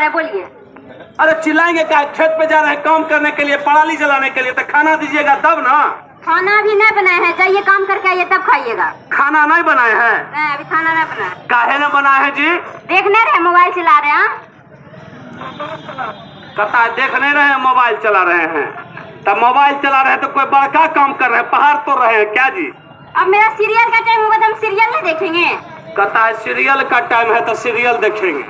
है, बोलिए। अरे चिल्लाएंगे क्या? खेत पे जा रहे हैं काम करने के लिए, पराली जलाने के लिए, तो खाना दीजिएगा तब ना। खाना अभी नहीं बनाए हैं, जाइए काम करके आइए तब खाइएगा। खाना नहीं बनाए हैं? नहीं, अभी खाना नहीं बनाया। काहे न बनाए हैं जी? देख नहीं रहे मोबाइल चला रहे हैं? कता देख नहीं रहे हैं, मोबाइल चला रहे हैं। तब मोबाइल चला रहे हैं तो कोई बड़का काम कर रहे हैं, पहाड़ तोड़ रहे हैं क्या जी? अब मेरा सीरियल का टाइम होगा तो हम सीरियल नहीं देखेंगे? कता सीरियल का टाइम है तो सीरियल देखेंगे।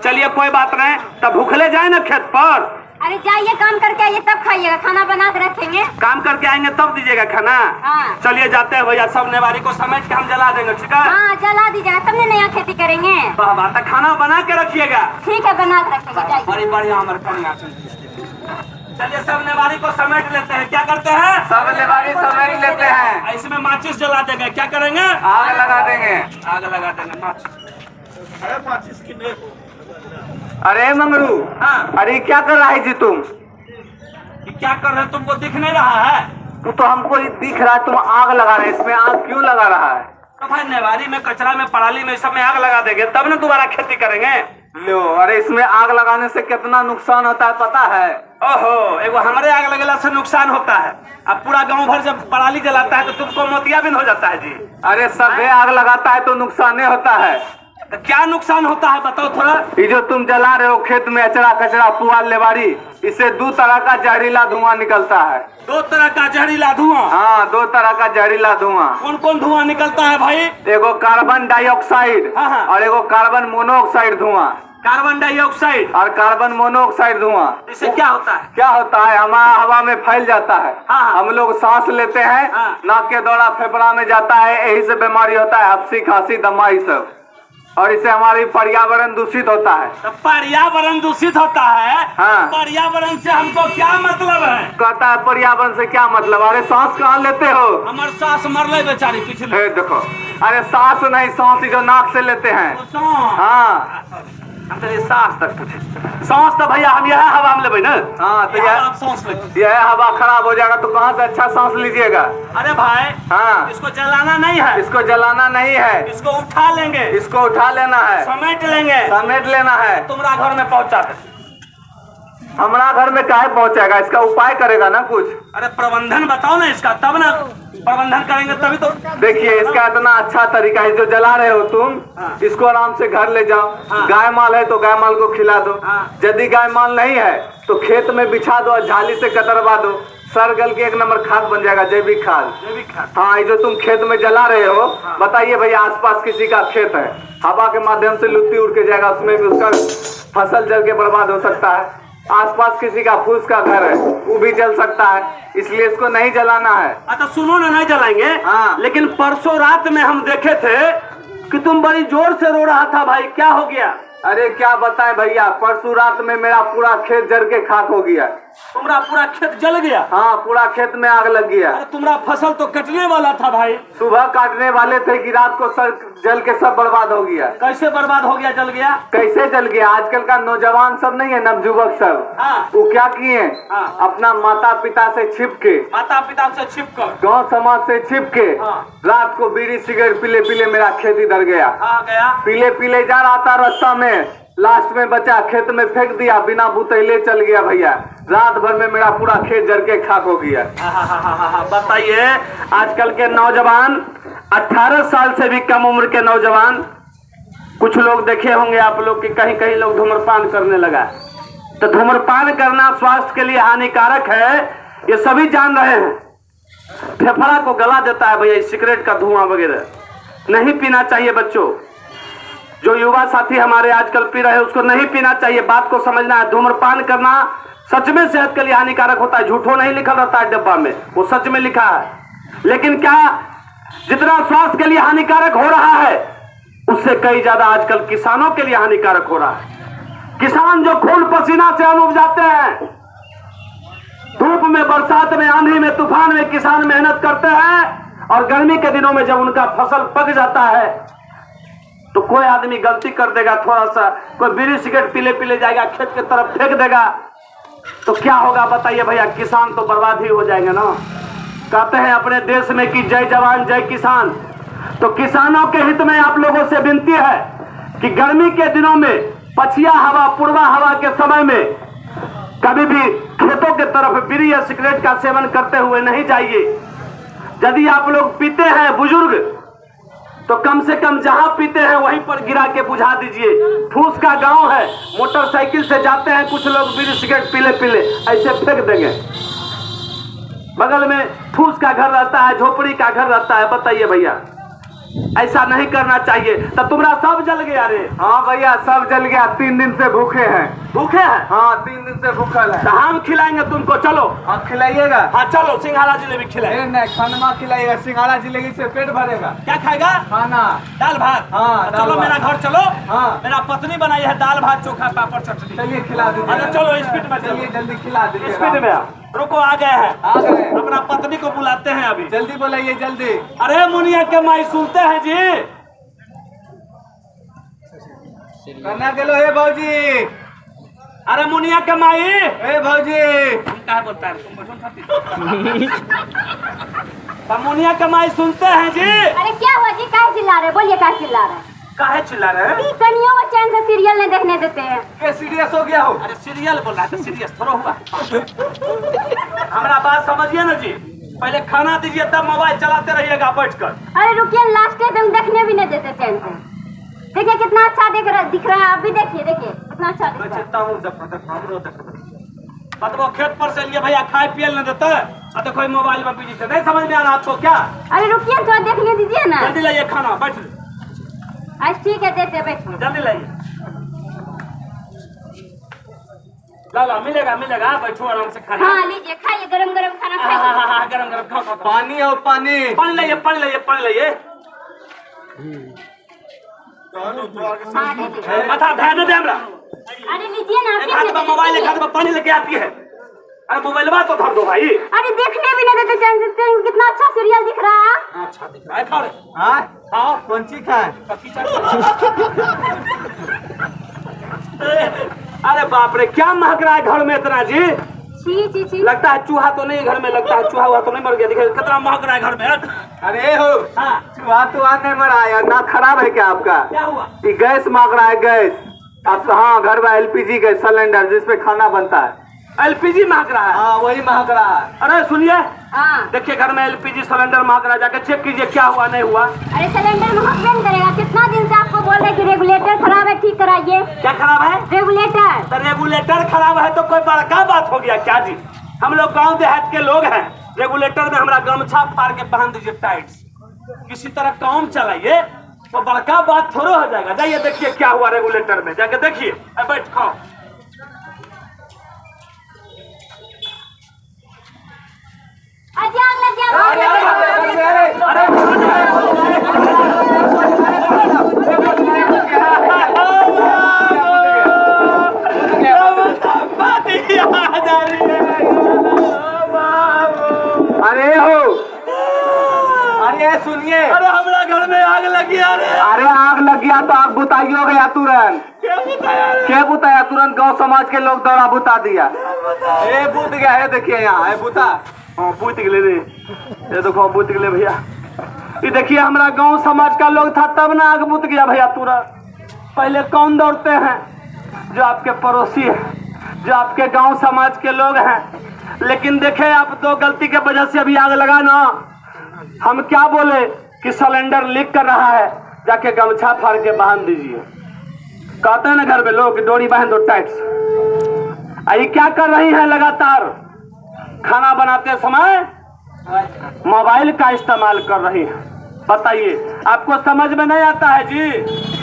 चलिए कोई बात नहीं, तब भूखले जाए ना खेत पर। अरे जाइए काम करके आइए तब खाइएगा, खाना बना के रखेंगे। काम करके आएंगे तब दीजिएगा खाना। हाँ। चलिए जाते हैं भैया, सब नेवारी को समेट के हम जला देंगे, ठीक है? हाँ जला दीजिएगा, तब ना नया खेती करेंगे। बाबा तो खाना बना के रखिएगा। ठीक है, बना के रखेंगे, जाइए। बड़ी बढ़िया हमारे कन्या। चलिए सब नेवारी को समेट लेते हैं। क्या करते हैं? सब नेवारी समेट लेते हैं। इसमें माचिस जला देंगे। क्या करेंगे? आग लगा देंगे। आग लगा देंगे। माचिस, अरे माचिस की नहीं। अरे मंगरू, हाँ। अरे क्या कर रहा है जी तुम? क्या कर रहे हैं? तुमको दिख नहीं रहा है? तू तो हमको दिख रहा है, तुम आग लगा रहे हैं। इसमें आग क्यों लगा रहा है? तो भाई नेवारी में, कचरा में, पराली में, सब में आग लगा देंगे तब ना दोबारा खेती करेंगे। लो, अरे इसमें आग लगाने से कितना नुकसान होता है पता है? ओहो, एगो हमारे आग लगेला से नुकसान होता है। अब पूरा गांव भर जब पराली जलाता है तो तुमको मोतियाबिंद हो जाता है जी। अरे सबे आग लगाता है तो नुकसान होता है। तो क्या नुकसान होता है बताओ थोड़ा। ये जो तुम जला रहे हो खेत में अचरा कचरा पुआल लेवारी, इससे 2 तरह का जहरीला धुआं निकलता है। 2 तरह का जहरीला धुआं? हाँ, 2 तरह का जहरीला धुआं। कौन कौन धुआं निकलता है भाई? एगो कार्बन डाइऑक्साइड हाँ। और एगो कार्बन मोनोऑक्साइड धुआं। कार्बन डाइऑक्साइड और कार्बन मोनोऑक्साइड धुआं। इससे क्या होता है? क्या होता है? हमारा हवा में फैल जाता है। हाँ। हम लोग सांस लेते हैं, हाँ। नाक के द्वारा फेफड़ा में जाता है, यही से बीमारी होता है, हफ्सी खांसी दमा ये सब। और इससे हमारी पर्यावरण दूषित होता है। तो पर्यावरण दूषित होता है? हाँ। पर्यावरण से हमको क्या मतलब है? कहता है पर्यावरण से क्या मतलब? अरे सांस कहाँ लेते हो? हमारे सास मरले बेचारी पिछले। हे देखो, अरे सांस नहीं, सांस जो नाक से लेते हैं। हाँ, तेरे सांस तक पूछे। सांस तो भैया हम यह हवा में लेबे ना। हाँ, तो आप सांस लेते। यह हवा खराब हो जाएगा तो कहाँ से अच्छा सांस लीजिएगा? अरे भाई, हाँ, इसको जलाना नहीं है, इसको जलाना नहीं है, इसको उठा लेंगे, इसको उठा लेना है, समेट लेंगे, समेट लेना है। तुम्हारा घर में पहुंचा दे। हमारा घर में काहे पहुंचेगा? इसका उपाय करेगा ना कुछ। अरे प्रबंधन बताओ ना इसका, तब ना प्रबंधन करेंगे तभी तो। देखिए इसका इतना अच्छा तरीका है, जो जला रहे हो तुम, हाँ। इसको आराम से घर ले जाओ। हाँ। गाय माल है तो गाय माल को खिला दो। हाँ। यदि गाय माल नहीं है तो खेत में बिछा दो और झाली से कतरवा दो। सर गल के 1 नंबर खाद बन जाएगा, जैविक खाद। जैविक खाद। हाँ, ये जो तुम खेत में जला रहे हो, बताइए भैया, आसपास किसी का खेत है, हवा के माध्यम से लुत्ती उड़ के जाएगा, उसमें भी उसका फसल जल के बर्बाद हो सकता है। आसपास किसी का फूस का घर है, वो भी जल सकता है, इसलिए इसको नहीं जलाना है। अच्छा सुनो ना, नहीं जलाएंगे। हाँ। लेकिन परसों रात में हम देखे थे कि तुम बड़ी जोर से रो रहा था भाई, क्या हो गया? अरे क्या बताएं भैया, परसों रात में मेरा पूरा खेत जल के खाक हो गया। तुम्हारा पूरा खेत जल गया? हाँ, पूरा खेत में आग लग गया। अरे तुम्हारा फसल तो कटने वाला था भाई। सुबह काटने वाले थे कि रात को सर जल के सब बर्बाद हो गया। कैसे बर्बाद हो गया, जल गया? कैसे जल गया? आजकल का नौजवान सब नहीं है, नवजुवक सब, हाँ। वो क्या किए? हाँ। अपना माता पिता से छिप के, माता पिता से छिपकर, गाँव समाज से छिप के, हाँ। रात को बीड़ी सिगरेट पीले पीले मेरा खेत इधर गया। आ गया। पीले पीले जा रहा था रास्ता में, लास्ट में बचा खेत में फेंक दिया, बिना बुतैले चल गया भैया। रात भर में मेरा पूरा खेत जल के खाक हो गया। बताइए, आजकल के नौजवान 18 साल से भी कम उम्र के नौजवान, कुछ लोग देखे होंगे आप लोग कि कहीं कहीं लोग धूम्रपान करने लगा। तो धूम्रपान करना स्वास्थ्य के लिए हानिकारक है, ये सभी जान रहे हैं। फेफड़ा को गला देता है भैया सिगरेट का धुआं वगैरह, नहीं पीना चाहिए बच्चों। जो युवा साथी हमारे आजकल पी रहे हैं उसको नहीं पीना चाहिए, बात को समझना है। धूम्रपान करना सच में सेहत के लिए हानिकारक होता है, झूठो नहीं लिखा रहता है डब्बा में, वो सच में लिखा है। लेकिन क्या जितना स्वास्थ्य के लिए हानिकारक हो रहा है, उससे कई ज्यादा आजकल किसानों के लिए हानिकारक हो रहा है। किसान जो खून पसीना से अन्न उपजाते हैं, धूप में, बरसात में, आंधी में, तूफान में किसान मेहनत करते हैं, और गर्मी के दिनों में जब उनका फसल पक जाता है तो कोई आदमी गलती कर देगा, थोड़ा सा कोई बीड़ी सिगरेट पीले पीले जाएगा, खेत की तरफ फेंक देगा, तो क्या होगा बताइए भैया? किसान तो बर्बाद ही हो जाएंगे ना। कहते हैं अपने देश में कि जय जवान जय किसान। तो किसानों के हित में आप लोगों से विनती है कि गर्मी के दिनों में पछिया हवा पूर्वा हवा के समय में कभी भी खेतों के तरफ बीड़ी या सिगरेट का सेवन करते हुए नहीं जाइए। यदि आप लोग पीते हैं बुजुर्ग तो कम से कम जहां पीते हैं वहीं पर गिरा के बुझा दीजिए। फूस का गांव है, मोटरसाइकिल से जाते हैं कुछ लोग बीड़ी सिगरेट पीले पीले ऐसे फेंक देंगे। बगल में फूस का घर रहता है, झोपड़ी का घर रहता है। बताइए भैया, ऐसा नहीं करना चाहिए। तब तुम्हारा सब जल गया रे? हाँ भैया सब जल गया, 3 दिन से भूखे हैं। भूखे हैं? हाँ 3 दिन से भूखल है। तो हम खिलाएंगे तुमको, चलो। हाँ खिलाइएगा। हाँ चलो, सिंघाड़ा जिलेबी खिलाएंगे। नहीं खाना खिलाइएगा, सिंघाड़ा जिलेबी से पेट भरेगा। क्या खाएगा? खाना, दाल भात। हाँ तो चलो मेरा घर चलो। हाँ मेरा पत्नी बनाई है दाल भात चोखा पापड़ चटनी। चलिए खिला दीजिए। चलो स्पीड में, चलिए जल्दी खिला दीजिए। स्पीड में रुको, आ गए हैं। आ गए। अपना पत्नी को बुलाते हैं अभी। जल्दी बुलाइए जल्दी। अरे मुनिया के माई सुनते हैं जी। कन्या के लो, हे भौजी। अरे मुनिया के माई, हे भौजी। क्या बोलता है तुम? मुनिया के माई सुनते हैं जी। अरे क्या हुआ जी, काहे चिल्ला रहे? बोलिए काहे चिल्ला रहे? काहे चिल्ला रहे हैं? कनियों को चैन से सीरियल नहीं देखने देते हैं। ये सीरियस हो गया हो? अरे सीरियल बोल रहा है तो सीरियस थोड़ा हुआ। हमारा बात समझिए ना जी। पहले खाना दीजिए तब मोबाइल चलाते रहिएगा बैठकर। अरे रुकिए, लास्ट तुम देखने भी नहीं देते चैन से। देखिए कितना अच्छा दिख रहा है। आप भी देखिए, देखिए कितना अच्छा दिख रहा है। चलता हूँ बतबो खेत पर से लिए भैया, खाए पिए न देते और तो कोई मोबाइल में बिजी थे। नहीं समझ में आ रहा आपको क्या? अरे रुकिए थोड़ा देखने दीजिए ना। जल्दी लाइए खाना, बैठ आज ठीक है, देते बैठिए। जल्दी लाइए। ला मिलेगा मिलेगा, बैठो आराम से खाना। हाँ लीजिए, खाइए, गरम गरम खाना खाइए। गरम गरम खाओ। पानी हो पानी। पानी लाइए पानी लाइए पानी लाइए। हाँ लीजिए। माथा ध्यान दे हमरा। अरे लीजिए ना। एक हाथ में मोबाइल, एक हाथ में पानी लेके आती है। अरे मोबाइल बात तो धर दो भाई। अरे देखने भी नहीं देते चैन से। कितना अच्छा सीरियल दिख रहा है। अच्छा दिख रहा है। खाओ रे। हाँ खाओ। कौन सी खाए? अरे बाप रे, क्या महक रहा है घर में इतना जी? छी छी छी। लगता है चूहा तो नहीं घर में, लगता है चूहा हुआ तो नहीं मर गया। देखिए कितना महक रहा है घर में। अरे हो हाँ चूहा नहीं मरा है ना? खराब है क्या आपका? क्या हुआ? ये गैस मांग रहा है, गैस। अब हाँ घर में एलपीजी गैस सिलेंडर जिसपे खाना बनता है। एलपीजी महक रहा है? हाँ वही महक रहा है। अरे सुनिए, हाँ देखिए घर में एलपीजी सिलेंडर महक रहा है, जाके चेक कीजिए क्या हुआ नहीं हुआ। अरे सिलेंडर महकबे नहीं करेगा। कितना दिन से आपको बोल रहे कि रेगुलेटर खराब है, ठीक कराइए। क्या खराब है? रेगुलेटर। तो रेगुलेटर खराब है तो कोई बड़का बात हो गया क्या जी? हम लोग गांव देहात के लोग हैं। रेगुलेटर में हमारा गमछा फाड़ के बांध दीजिए टाइट, किसी तरह काम चलाइए तो बड़का बात थोड़ा हो जाएगा। जाइए देखिए क्या हुआ रेगुलेटर में, जाके देखिए। बैठ खाओ। अरे हो, अरे सुनिए। अरे हमारा घर में आग लगी। अरे आग लग गया तो आग बुताइयो गया तुरंत। क्या बुताया? तुरंत गांव समाज के लोग दौड़ा बुता दिया। ए बुत गया है, देखिए यहाँ है बुता। हाँ बुत गए रे, ये देखो बुत गए भैया। ये देखिए हमारा गांव समाज का लोग था तब ना आग बुत गया भैया तुरंत। पहले कौन दौड़ते हैं? जो आपके पड़ोसी है, जो आपके गांव समाज के लोग हैं। लेकिन देखे आप तो गलती के वजह से अभी आग लगा ना। हम क्या बोले कि सिलेंडर लीक कर रहा है, जाके गमछा फाड़ के बांध दीजिए। कहते हैं ना घर में लोग डोरी बांध दो टाइट। ये क्या कर रही हैं? लगातार खाना बनाते समय मोबाइल का इस्तेमाल कर रही है। बताइए आपको समझ में नहीं आता है जी?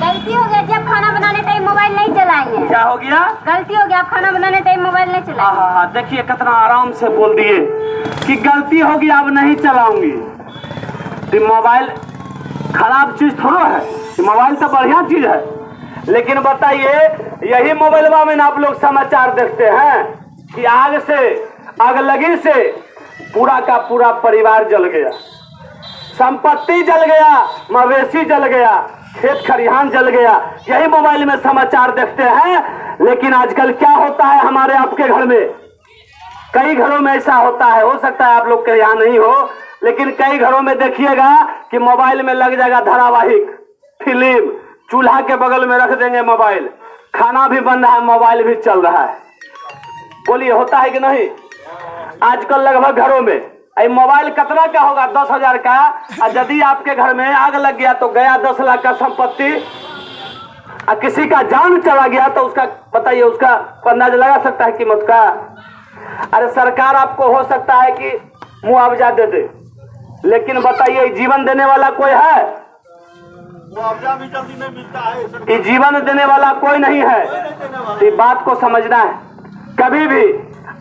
गलती हो गया जी, आप खाना बनाने टाइम मोबाइल नहीं चलाएंगे। क्या हो गया? गलती हो गया, आप खाना बनाने टाइम मोबाइल नहीं चलाएंगे। हाँ देखिए कितना आराम से बोल दिए कि गलती होगी अब नहीं चलाऊंगी। मोबाइल खराब चीज थोड़ा है, मोबाइल तो बढ़िया चीज है। लेकिन बताइए यही मोबाइलवा में आप लोग समाचार देखते हैं कि आग से, आग लगी से पूरा का पूरा परिवार जल गया, संपत्ति जल गया, मवेशी जल गया, खेत खलिहान जल गया। यही मोबाइल में समाचार देखते हैं। लेकिन आजकल क्या होता है हमारे आपके घर में? कई घरों में ऐसा होता है, हो सकता है आप लोग के यहाँ नहीं हो, लेकिन कई घरों में देखिएगा कि मोबाइल में लग जाएगा धारावाहिक, फिल्म, चूल्हा के बगल में रख देंगे मोबाइल, खाना भी बन रहा है, मोबाइल भी चल रहा है। बोलिए होता है कि नहीं? आजकल लगभग घरों में मोबाइल कितना का होगा? 10,000 का। और यदि आपके घर में आग लग गया तो गया 10 लाख का संपत्ति। और किसी का जान चला गया तो उसका बताइए, उसका अंदाजा लगा सकता है कीमत का? अरे सरकार आपको हो सकता है कि मुआवजा दे दे, लेकिन बताइए जीवन देने वाला कोई है? मुआवजा भी जल्दी नहीं मिलता है। ये जीवन देने वाला कोई नहीं है। तो ये बात को समझना है, कभी भी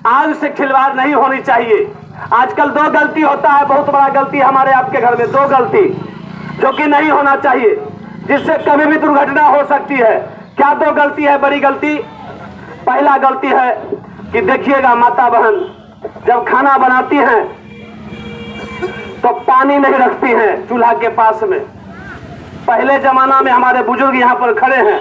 आग से खिलवाड़ नहीं होनी चाहिए। आजकल 2 गलती होता है, बहुत बड़ा गलती हमारे आपके घर में 2 गलती जो कि नहीं होना चाहिए, जिससे कभी भी दुर्घटना हो सकती है। क्या 2 गलती है? बड़ी गलती, पहला गलती है कि देखिएगा माता बहन जब खाना बनाती हैं तो पानी नहीं रखती हैं चूल्हा के पास में। पहले जमाना में हमारे बुजुर्ग यहाँ पर खड़े हैं,